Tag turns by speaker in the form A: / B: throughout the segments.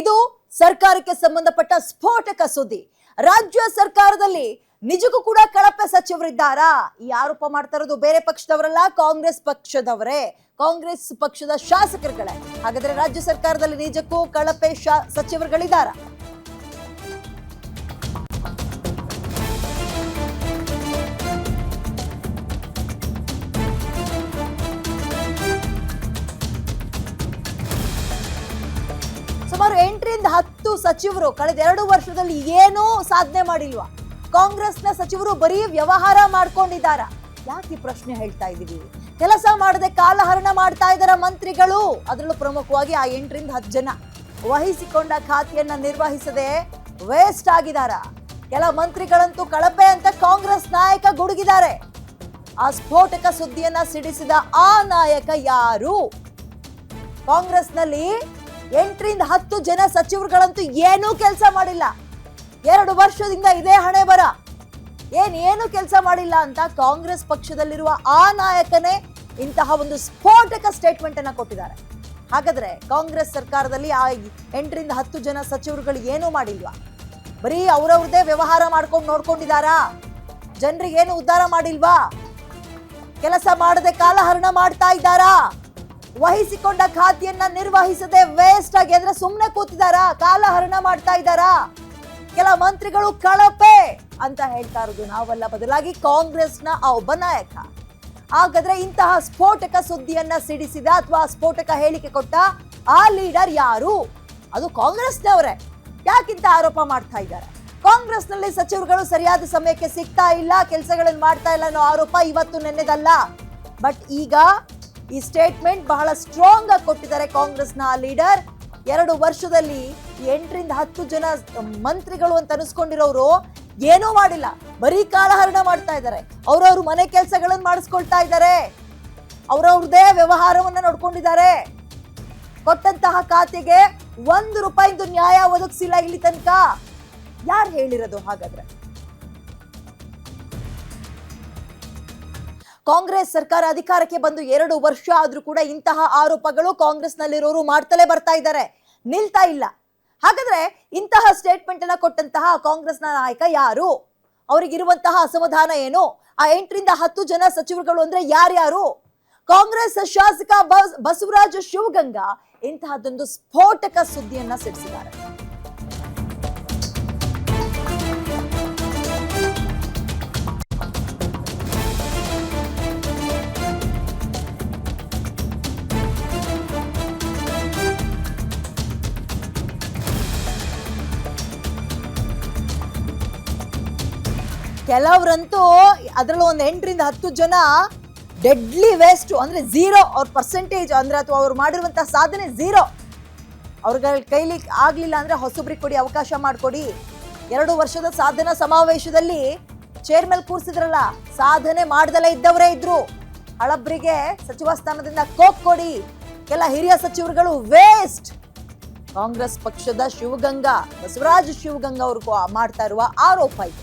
A: ಇದು ಸರ್ಕಾರಕ್ಕೆ ಸಂಬಂಧಪಟ್ಟ ಸ್ಫೋಟಕ ಸುದ್ದಿ. ರಾಜ್ಯ ಸರ್ಕಾರದಲ್ಲಿ ನಿಜಕ್ಕೂ ಕೂಡ ಕಳಪೆ ಸಚಿವರಿದ್ದಾರಾ? ಈ ಆರೋಪ ಮಾಡ್ತಾ ಇರೋದು ಬೇರೆ ಪಕ್ಷದವರಲ್ಲ, ಕಾಂಗ್ರೆಸ್ ಪಕ್ಷದವರೇ, ಕಾಂಗ್ರೆಸ್ ಪಕ್ಷದ ಶಾಸಕರುಗಳೇ. ಹಾಗಾದ್ರೆ ರಾಜ್ಯ ಸರ್ಕಾರದಲ್ಲಿ ನಿಜಕ್ಕೂ ಕಳಪೆ ಸಚಿವರುಗಳಿದ್ದಾರಾ? ಸುಮಾರು 8 ರಿಂದ 10 ಸಚಿವರು ಕಳೆದ 2 ವರ್ಷದಲ್ಲಿ ಏನೂ ಸಾಧನೆ ಮಾಡಿಲ್ವಾ? ಕಾಂಗ್ರೆಸ್ನ ಸಚಿವರು ಬರೀ ವ್ಯವಹಾರ ಮಾಡ್ಕೊಂಡಿದ್ದಾರ? ಯಾಕೆ ಪ್ರಶ್ನೆ ಹೇಳ್ತಾ ಇದೀವಿ? ಕೆಲಸ ಮಾಡದೆ ಕಾಲಹರಣ ಮಾಡ್ತಾ ಇದ್ದಾರ ಮಂತ್ರಿಗಳು. ಅದರಲ್ಲೂ ಪ್ರಮುಖವಾಗಿ ಆ 8 ರಿಂದ 10 ಜನ ವಹಿಸಿಕೊಂಡ ಖಾತೆಯನ್ನ ನಿರ್ವಹಿಸದೆ ವೇಸ್ಟ್ ಆಗಿದಾರ. ಕೆಲ ಮಂತ್ರಿಗಳಂತೂ ಕಳಪೆ ಅಂತ ಕಾಂಗ್ರೆಸ್ ನಾಯಕ ಗುಡುಗಿದ್ದಾರೆ. ಆ ಸ್ಫೋಟಕ ಸುದ್ದಿಯನ್ನ ಸಿಡಿಸಿದ ಆ ನಾಯಕ ಯಾರು? ಕಾಂಗ್ರೆಸ್ನಲ್ಲಿ 8 ರಿಂದ 10 ಜನ ಸಚಿವರುಗಳಂತೂ ಏನೂ ಕೆಲಸ ಮಾಡಿಲ್ಲ. 2 ವರ್ಷದಿಂದ ಇದೇ ಹಣೆ ಬರ, ಏನು ಕೆಲಸ ಮಾಡಿಲ್ಲ ಅಂತ ಕಾಂಗ್ರೆಸ್ ಪಕ್ಷದಲ್ಲಿರುವ ಆ ನಾಯಕನೇ ಇಂತಹ ಒಂದು ಸ್ಫೋಟಕ ಸ್ಟೇಟ್ಮೆಂಟ್ ಅನ್ನ ಕೊಟ್ಟಿದ್ದಾರೆ. ಹಾಗಾದ್ರೆ ಕಾಂಗ್ರೆಸ್ ಸರ್ಕಾರದಲ್ಲಿ ಆ 8 ರಿಂದ 10 ಜನ ಸಚಿವರುಗಳು ಏನೂ ಮಾಡಿಲ್ವಾ? ಬರೀ ಅವ್ರವ್ರದೇ ವ್ಯವಹಾರ ಮಾಡ್ಕೊಂಡು ನೋಡ್ಕೊಂಡಿದ್ದಾರಾ? ಜನರಿಗೆ ಏನು ಉದ್ಧಾರ ಮಾಡಿಲ್ವಾ? ಕೆಲಸ ಮಾಡದೆ ಕಾಲಹರಣ ಮಾಡ್ತಾ ಇದ್ದಾರಾ? ವಹಿಸಿಕೊಂಡ ಖಾತೆಯನ್ನ ನಿರ್ವಹಿಸದೆ ವೇಸ್ಟ್ ಆಗಿ ಅಂದ್ರೆ ಸುಮ್ಮನೆ ಕೂತಿದಾರಾ? ಕಾಲಹರಣ ಮಾಡ್ತಾ ಇದ್ದಾರಾ? ಕೆಲ ಮಂತ್ರಿಗಳು ಕಳಪೆ ಅಂತ ಹೇಳ್ತಾ ಇರೋದು ನಾವಲ್ಲ, ಬದಲಾಗಿ ಕಾಂಗ್ರೆಸ್ನ ಆ ಒಬ್ಬ ನಾಯಕ. ಹಾಗಾದ್ರೆ ಇಂತಹ ಸ್ಫೋಟಕ ಸುದ್ದಿಯನ್ನ ಸಿಡಿಸಿದ ಅಥವಾ ಸ್ಫೋಟಕ ಹೇಳಿಕೆ ಕೊಟ್ಟ ಆ ಲೀಡರ್ ಯಾರು? ಅದು ಕಾಂಗ್ರೆಸ್ನವರೇ. ಯಾಕಿಂತ ಆರೋಪ ಮಾಡ್ತಾ ಇದ್ದಾರೆ? ಕಾಂಗ್ರೆಸ್ನಲ್ಲಿ ಸಚಿವರುಗಳು ಸರಿಯಾದ ಸಮಯಕ್ಕೆ ಸಿಗ್ತಾ ಇಲ್ಲ, ಕೆಲಸಗಳನ್ನು ಮಾಡ್ತಾ ಇಲ್ಲ ಅನ್ನೋ ಆರೋಪ ಇವತ್ತು ನೆನ್ನೆದಲ್ಲ. ಬಟ್ ಈಗ ಈ ಸ್ಟೇಟ್ಮೆಂಟ್ ಬಹಳ ಸ್ಟ್ರಾಂಗ್ ಆಗಿ ಕೊಟ್ಟಿದ್ದಾರೆ ಕಾಂಗ್ರೆಸ್ನ ಆ ಲೀಡರ್. 2 ವರ್ಷದಲ್ಲಿ 8 ರಿಂದ 10 ಜನ ಮಂತ್ರಿಗಳು ಅಂತ ಅನಿಸ್ಕೊಂಡಿರೋರು ಏನೂ ಮಾಡಿಲ್ಲ, ಬರೀ ಕಾಲಹರಣ ಮಾಡ್ತಾ ಇದ್ದಾರೆ. ಅವ್ರವ್ರ ಮನೆ ಕೆಲಸಗಳನ್ನು ಮಾಡಿಸ್ಕೊಳ್ತಾ ಇದ್ದಾರೆ, ಅವ್ರವ್ರದೇ ವ್ಯವಹಾರವನ್ನ ನೋಡ್ಕೊಂಡಿದ್ದಾರೆ. ಕೊಟ್ಟಂತಹ ಖಾತೆಗೆ 1 ರೂಪಾಯಿದು ನ್ಯಾಯ ಒದಗಿಸಿಲ್ಲ ಇಲ್ಲಿ ತನಕ. ಯಾರು ಹೇಳಿರೋದು ಹಾಗಾದ್ರೆ? ಕಾಂಗ್ರೆಸ್ ಸರ್ಕಾರ ಅಧಿಕಾರಕ್ಕೆ ಬಂದು 2 ವರ್ಷ ಆದ್ರೂ ಕೂಡ ಇಂತಹ ಆರೋಪಗಳು ಕಾಂಗ್ರೆಸ್ನಲ್ಲಿರೋರು ಮಾಡ್ತಲೇ ಬರ್ತಾ ಇದ್ದಾರೆ, ನಿಲ್ತಾ ಇಲ್ಲ. ಹಾಗಾದ್ರೆ ಇಂತಹ ಸ್ಟೇಟ್ಮೆಂಟ್ ಅನ್ನ ಕೊಟ್ಟಂತಹ ಕಾಂಗ್ರೆಸ್ನ ನಾಯಕ ಯಾರು? ಅವರಿಗಿರುವಂತಹ ಅಸಮಾಧಾನ ಏನು? ಆ 8 ರಿಂದ 10 ಜನ ಸಚಿವರುಗಳು ಅಂದ್ರೆ ಯಾರ್ಯಾರು? ಕಾಂಗ್ರೆಸ್ ಶಾಸಕ ಬಸವರಾಜ ಶಿವಗಂಗಾ ಇಂತಹದೊಂದು ಸ್ಫೋಟಕ ಸುದ್ದಿಯನ್ನ ಸಿಡಿಸಿದ್ದಾರೆ. ಕೆಲವರಂತೂ ಅದರಲ್ಲೂ ಒಂದು 8 ರಿಂದ 10 ಜನ ಡೆಡ್ಲಿ ವೇಸ್ಟ್ ಅಂದ್ರೆ 0 ಅವ್ರ ಪರ್ಸೆಂಟೇಜ್ ಅಂದ್ರೆ ಅಥವಾ ಅವ್ರು ಮಾಡಿರುವಂತಹ ಸಾಧನೆ 0. ಅವ್ರ ಕೈಲಿ ಆಗ್ಲಿಲ್ಲ ಅಂದ್ರೆ ಹೊಸಬ್ರಿಗೆ ಕೊಡಿ, ಅವಕಾಶ ಮಾಡಿಕೊಡಿ. 2 ವರ್ಷದ ಸಾಧನಾ ಸಮಾವೇಶದಲ್ಲಿ ಚೇರ್ ಮೇಲೆ ಕೂರಿಸಿದ್ರಲ್ಲ, ಸಾಧನೆ ಮಾಡ್ದಲೇ ಇದ್ದವರೇ ಇದ್ರು. ಹಳಬ್ರಿಗೆ ಸಚಿವ ಸ್ಥಾನದಿಂದ ಕೋಕ್ ಕೊಡಿ. ಕೆಲ ಹಿರಿಯ ಸಚಿವರುಗಳು ವೇಸ್ಟ್. ಕಾಂಗ್ರೆಸ್ ಪಕ್ಷದ ಶಿವಗಂಗಾ, ಬಸವರಾಜ ಶಿವಗಂಗಾ ಅವರು ಮಾಡ್ತಾ ಇರುವ ಆರೋಪ ಇದು.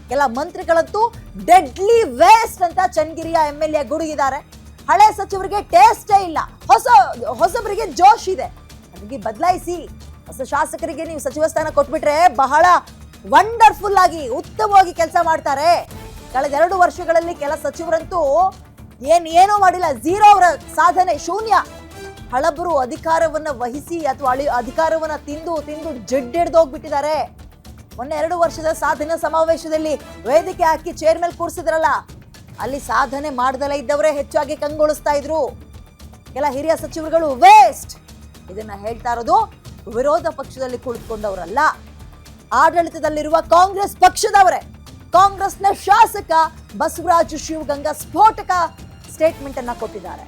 A: ಕೆಲ ಮಂತ್ರಿಗಳಂತೂ ಡೆಡ್ಲಿ ವೇಸ್ಟ್ ಅಂತ ಚನ್ನಗಿರಿಯ MLA ಗುಡುಗಿದ್ದಾರೆ. ಹಳೆ ಸಚಿವರಿಗೆ ಟೇಸ್ಟೇ ಇಲ್ಲ, ಹೊಸಬರಿಗೆ ಜೋಶ್ ಇದೆ. ಅದಕ್ಕೆ ಬದಲಾಯಿಸಿ ಹೊಸ ಶಾಸಕರಿಗೆ ನೀವು ಸಚಿವ ಸ್ಥಾನ ಕೊಟ್ಬಿಟ್ರೆ ಬಹಳ ವಂಡರ್ಫುಲ್ ಆಗಿ ಉತ್ತಮವಾಗಿ ಕೆಲಸ ಮಾಡ್ತಾರೆ. ಕಳೆದ 2 ವರ್ಷಗಳಲ್ಲಿ ಕೆಲ ಸಚಿವರಂತೂ ಏನೂ ಮಾಡಿಲ್ಲ, 0 ಅವರ ಸಾಧನೆ ಶೂನ್ಯ. ಹಳಬರು ಅಧಿಕಾರವನ್ನ ವಹಿಸಿ ಅಥವಾ ಅಧಿಕಾರವನ್ನ ತಿಂದು ಜಿಡ್ಡಿಡ್ದೋಗ್ಬಿಟ್ಟಿದ್ದಾರೆ. ಮೊನ್ನೆ 2 ವರ್ಷದ ಸಾಧನಾ ಸಮಾವೇಶದಲ್ಲಿ ವೇದಿಕೆ ಹಾಕಿ ಚೇರ್ ಮೇಲೆ ಕೂರಿಸಿದ್ರಲ್ಲ, ಅಲ್ಲಿ ಸಾಧನೆ ಮಾಡ್ದಲೇ ಇದ್ದವರೇ ಹೆಚ್ಚಾಗಿ ಕಂಗೊಳಿಸ್ತಾ ಇದ್ರು. ಕೆಲ ಹಿರಿಯ ಸಚಿವರುಗಳು ವೇಸ್ಟ್. ಇದನ್ನ ಹೇಳ್ತಾ ಇರೋದು ವಿರೋಧ ಪಕ್ಷದಲ್ಲಿ ಕುಳಿತುಕೊಂಡವರಲ್ಲ, ಆಡಳಿತದಲ್ಲಿರುವ ಕಾಂಗ್ರೆಸ್ ಪಕ್ಷದವರೇ. ಕಾಂಗ್ರೆಸ್ನ ಶಾಸಕ ಬಸವರಾಜ ಶಿವಗಂಗಾ ಸ್ಫೋಟಕ ಸ್ಟೇಟ್ಮೆಂಟ್ ಅನ್ನ ಕೊಟ್ಟಿದ್ದಾರೆ.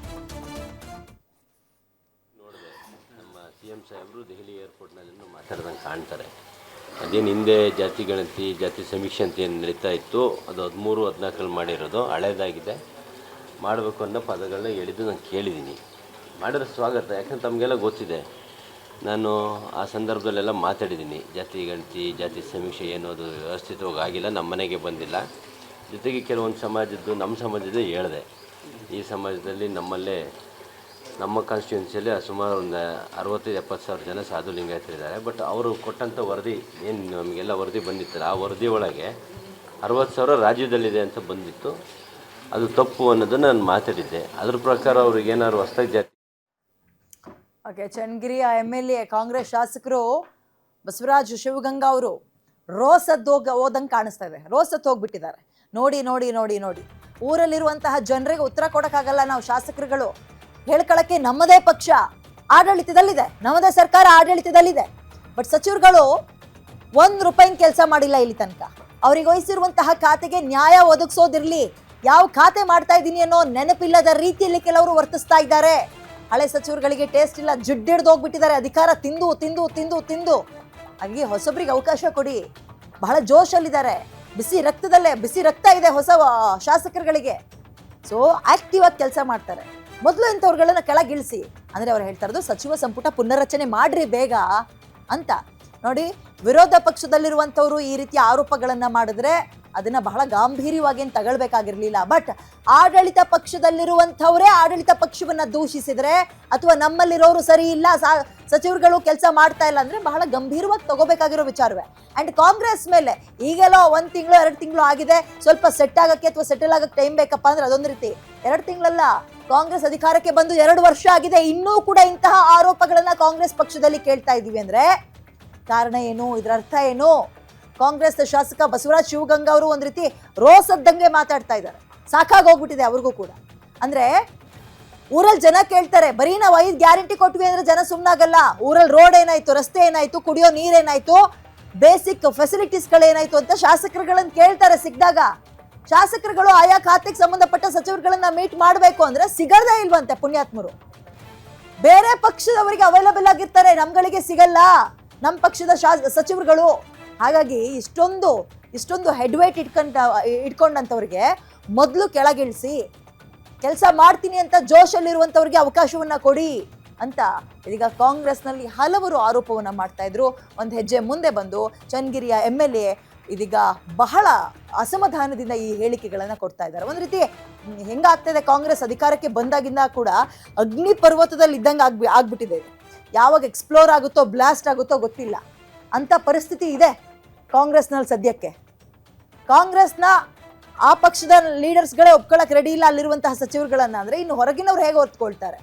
B: ನಮ್ಮ CM ಸಾಹೇಬರು ದೆಹಲಿ ಏರ್ಪೋರ್ಟ್ನಲ್ಲಿ ಮಾತಾಡ್ದಂಗೆ ಕಾಣ್ತಾರೆ. ಅದೇನು ಹಿಂದೆ ಜಾತಿ ಗಣತಿ ಜಾತಿ ಸಮೀಕ್ಷೆ ಅಂತ ಏನು ನಡೀತಾ ಇತ್ತು, ಅದು 13-14 ಮಾಡಿರೋದು ಹಳೇದಾಗಿದೆ. ಮಾಡಬೇಕು ಅನ್ನೋ ಪದಗಳನ್ನ ಹೇಳಿದ್ದು ನಾನು ಕೇಳಿದ್ದೀನಿ. ಮಾಡಿದ್ರೆ ಸ್ವಾಗತ, ಯಾಕಂದ್ರೆ ತಮಗೆಲ್ಲ ಗೊತ್ತಿದೆ. ನಾನು ಆ ಸಂದರ್ಭದಲ್ಲೆಲ್ಲ ಮಾತಾಡಿದ್ದೀನಿ. ಜಾತಿ ಗಣತಿ ಜಾತಿ ಸಮೀಕ್ಷೆ ಏನೋ ಅದು ವ್ಯವಸ್ಥಿತವಾಗಿ ಆಗಿಲ್ಲ, ನಮ್ಮ ಮನೆಗೆ ಬಂದಿಲ್ಲ. ಜೊತೆಗೆ ಕೆಲವೊಂದು ಸಮಾಜದ್ದು ನಮ್ಮ ಸಮಾಜದ ಹೇಳಿದೆ. ಈ ಸಮಾಜದಲ್ಲಿ ನಮ್ಮಲ್ಲೇ ನಮ್ಮ ಕಾನ್ಸ್ಟಿಟ್ಯೂನ್ಸಿಯಲ್ಲಿ ಸುಮಾರು ಒಂದು 60-70 ಸಾವಿರ ಜನ ಸಾಧು ಲಿಂಗಾಯತರಿದ್ದಾರೆ. ಬಟ್ ಅವರು ಕೊಟ್ಟಂಥ ವರದಿ ಏನು ನಮಗೆಲ್ಲ ವರದಿ ಬಂದಿತ್ತಲ್ಲ, ಆ ವರದಿ ಒಳಗೆ 60,000 ರಾಜ್ಯದಲ್ಲಿದೆ ಅಂತ ಬಂದಿತ್ತು. ಅದು ತಪ್ಪು ಅನ್ನೋದನ್ನು ನಾನು ಮಾತಾಡಿದ್ದೆ. ಅದ್ರ ಪ್ರಕಾರ ಅವ್ರಿಗೆ ಏನಾದ್ರು ಹೊಸದಾಗಿ ಜಾತಿ.
A: ಓಕೆ, ಚನ್ನಗಿರಿಯ MLA ಕಾಂಗ್ರೆಸ್ ಶಾಸಕರು ಬಸವರಾಜ್ ಶಿವಗಂಗಾ ಅವರು ಹೋದಂಗೆ ಕಾಣಿಸ್ತಾ ಇದೆ. ಹೋಗ್ಬಿಟ್ಟಿದ್ದಾರೆ. ನೋಡಿ ನೋಡಿ ನೋಡಿ ನೋಡಿ ಊರಲ್ಲಿರುವಂತಹ ಜನರಿಗೆ ಉತ್ತರ ಕೊಡೋಕ್ಕಾಗಲ್ಲ. ನಾವು ಶಾಸಕರುಗಳು ಹೇಳ್ಕೊಳಕ್ಕೆ ನಮ್ಮದೇ ಪಕ್ಷ ಆಡಳಿತದಲ್ಲಿದೆ, ನಮ್ಮದೇ ಸರ್ಕಾರ ಆಡಳಿತದಲ್ಲಿದೆ. ಬಟ್ ಸಚಿವರುಗಳು ₹1 ಕೆಲಸ ಮಾಡಿಲ್ಲ ಇಲ್ಲಿ ತನಕ. ಅವ್ರಿಗೆ ವಹಿಸಿರುವಂತಹ ಖಾತೆಗೆ ನ್ಯಾಯ ಒದಗಿಸೋದಿರ್ಲಿ, ಯಾವ ಖಾತೆ ಮಾಡ್ತಾ ಇದ್ದೀನಿ ಅನ್ನೋ ನೆನಪಿಲ್ಲದ ರೀತಿಯಲ್ಲಿ ಕೆಲವರು ವರ್ತಿಸ್ತಾ ಇದ್ದಾರೆ. ಹಳೆ ಸಚಿವರುಗಳಿಗೆ ಟೇಸ್ಟ್ ಇಲ್ಲ, ಜಿಡ್ಡಿಡ್ದು ಹೋಗ್ಬಿಟ್ಟಿದ್ದಾರೆ. ಅಧಿಕಾರ ತಿಂದು ತಿಂದು ತಿಂದು ತಿಂದು. ಹಾಗೆ ಹೊಸಬ್ರಿಗೆ ಅವಕಾಶ ಕೊಡಿ. ಬಹಳ ಜೋಶಲ್ಲಿದ್ದಾರೆ, ಬಿಸಿ ರಕ್ತ ಇದೆ ಹೊಸ ಶಾಸಕರುಗಳಿಗೆ. ಸೊ ಆಕ್ಟಿವ್ ಆಗಿ ಕೆಲಸ ಮಾಡ್ತಾರೆ. ಮೊದಲು ಇಂಥವ್ರುಗಳನ್ನ ಕೆಳಗಿಳಿಸಿ. ಅಂದ್ರೆ ಅವ್ರು ಹೇಳ್ತಾ ಇರೋದು ಸಚಿವ ಸಂಪುಟ ಪುನರ್ರಚನೆ ಮಾಡ್ರಿ ಬೇಗ ಅಂತ. ನೋಡಿ, ವಿರೋಧ ಪಕ್ಷದಲ್ಲಿರುವಂಥವ್ರು ಈ ರೀತಿಯ ಆರೋಪಗಳನ್ನ ಮಾಡಿದ್ರೆ ಅದನ್ನ ಬಹಳ ಗಾಂಭೀರ್ಯವಾಗಿ ಏನು ತಗೊಳ್ಬೇಕಾಗಿರ್ಲಿಲ್ಲ. ಬಟ್ ಆಡಳಿತ ಪಕ್ಷದಲ್ಲಿರುವಂಥವರೇ ಆಡಳಿತ ಪಕ್ಷವನ್ನ ದೂಷಿಸಿದ್ರೆ ಅಥವಾ ನಮ್ಮಲ್ಲಿರೋರು ಸರಿ ಇಲ್ಲ, ಸಚಿವರುಗಳು ಕೆಲಸ ಮಾಡ್ತಾ ಇಲ್ಲ ಅಂದ್ರೆ ಬಹಳ ಗಂಭೀರವಾಗಿ ತಗೋಬೇಕಾಗಿರೋ ವಿಚಾರವೇ. ಅಂಡ್ ಕಾಂಗ್ರೆಸ್ ಮೇಲೆ ಈಗೆಲ್ಲೋ 1 ತಿಂಗಳು 2 ತಿಂಗಳು ಆಗಿದೆ, ಸ್ವಲ್ಪ ಸೆಟ್ ಆಗಕ್ಕೆ ಅಥವಾ ಸೆಟಲ್ ಆಗಕ್ಕೆ ಟೈಮ್ ಬೇಕಪ್ಪ ಅಂದ್ರೆ ಅದೊಂದು ರೀತಿ. 2 ತಿಂಗಳಲ್ಲ, ಕಾಂಗ್ರೆಸ್ ಅಧಿಕಾರಕ್ಕೆ ಬಂದು 2 ವರ್ಷ ಆಗಿದೆ. ಇನ್ನೂ ಕೂಡ ಇಂತಹ ಆರೋಪಗಳನ್ನ ಕಾಂಗ್ರೆಸ್ ಪಕ್ಷದಲ್ಲಿ ಕೇಳ್ತಾ ಇದೀವಿ ಅಂದ್ರೆ ಕಾರಣ ಏನು? ಇದರ ಅರ್ಥ ಏನು? ಕಾಂಗ್ರೆಸ್ ಶಾಸಕ ಬಸವರಾಜ್ ಶಿವಗಂಗಾ ಅವರು ಒಂದ್ ರೀತಿ ರೋಸದ್ದಂಗೆ ಮಾತಾಡ್ತಾ ಇದ್ದಾರೆ. ಸಾಕಾಗೋಗ್ಬಿಟ್ಟಿದೆ ಅವ್ರಿಗೂ ಕೂಡ. ಅಂದ್ರೆ ಊರಲ್ಲಿ ಜನ ಕೇಳ್ತಾರೆ, ಬರೀ ನಾವು 5 ಗ್ಯಾರಂಟಿ ಕೊಟ್ವಿ ಅಂದ್ರೆ ಜನ ಸುಮ್ಮನಾಗಲ್ಲ. ಊರಲ್ಲಿ ರೋಡ್ ಏನಾಯ್ತು, ರಸ್ತೆ ಏನಾಯ್ತು, ಕುಡಿಯೋ ನೀರೇನಾಯ್ತು, ಬೇಸಿಕ್ ಫೆಸಿಲಿಟೀಸ್ಗಳೇನಾಯ್ತು ಅಂತ ಶಾಸಕರುಗಳನ್ನ ಕೇಳ್ತಾರೆ ಸಿಕ್ಕಿದಾಗ. ಶಾಸಕರುಗಳು ಆಯಾ ಖಾತೆಗೆ ಸಂಬಂಧಪಟ್ಟ ಸಚಿವರುಗಳನ್ನ ಮೀಟ್ ಮಾಡಬೇಕು ಅಂದ್ರೆ ಸಿಗದೇ ಇಲ್ವಂತೆ ಪುಣ್ಯಾತ್ಮರು. ಬೇರೆ ಪಕ್ಷದವರಿಗೆ ಅವೈಲಬಲ್ ಆಗಿರ್ತಾರೆ, ನಮ್ಗಳಿಗೆ ಸಿಗಲ್ಲ ನಮ್ಮ ಪಕ್ಷದ ಸಚಿವರುಗಳು. ಹಾಗಾಗಿ ಇಷ್ಟೊಂದು ಹೆಡ್ವೇಟ್ ಇಟ್ಕೊಂಡಂಥವ್ರಿಗೆ ಮೊದಲು ಕೆಳಗಿಳಿಸಿ, ಕೆಲಸ ಮಾಡ್ತೀನಿ ಅಂತ ಜೋಶಲ್ಲಿರುವಂಥವ್ರಿಗೆ ಅವಕಾಶವನ್ನ ಕೊಡಿ ಅಂತ ಇದೀಗ ಕಾಂಗ್ರೆಸ್ನಲ್ಲಿ ಹಲವರು ಆರೋಪವನ್ನ ಮಾಡ್ತಾ ಇದ್ರು. ಒಂದು ಹೆಜ್ಜೆ ಮುಂದೆ ಬಂದು ಚನ್ನಗಿರಿಯ MLA ಇದೀಗ ಬಹಳ ಅಸಮಾಧಾನದಿಂದ ಈ ಹೇಳಿಕೆಗಳನ್ನ ಕೊಡ್ತಾ ಇದ್ದಾರೆ. ಒಂದು ರೀತಿ ಹೆಂಗಾಗ್ತಿದೆ, ಕಾಂಗ್ರೆಸ್ ಅಧಿಕಾರಕ್ಕೆ ಬಂದಾಗಿಂದ ಕೂಡ ಅಗ್ನಿ ಪರ್ವತದಲ್ಲಿ ಇದ್ದಂಗೆ ಆಗ್ಬಿಟ್ಟಿದೆ. ಯಾವಾಗ ಎಕ್ಸ್ಪ್ಲೋರ್ ಆಗುತ್ತೋ, ಬ್ಲಾಸ್ಟ್ ಆಗುತ್ತೋ ಗೊತ್ತಿಲ್ಲ ಅಂತ ಪರಿಸ್ಥಿತಿ ಇದೆ ಕಾಂಗ್ರೆಸ್ನಲ್ಲಿ ಸದ್ಯಕ್ಕೆ. ಕಾಂಗ್ರೆಸ್ನ ಆ ಪಕ್ಷದ ಲೀಡರ್ಸ್ಗಳೇ ಒಪ್ಕೊಳ್ಳೋಕೆ ರೆಡಿ ಇಲ್ಲ ಅಲ್ಲಿರುವಂತಹ ಸಚಿವರುಗಳನ್ನ. ಅಂದ್ರೆ ಇನ್ನು ಹೊರಗಿನವ್ರು ಹೇಗೆ ಹೊತ್ಕೊಳ್ತಾರೆ?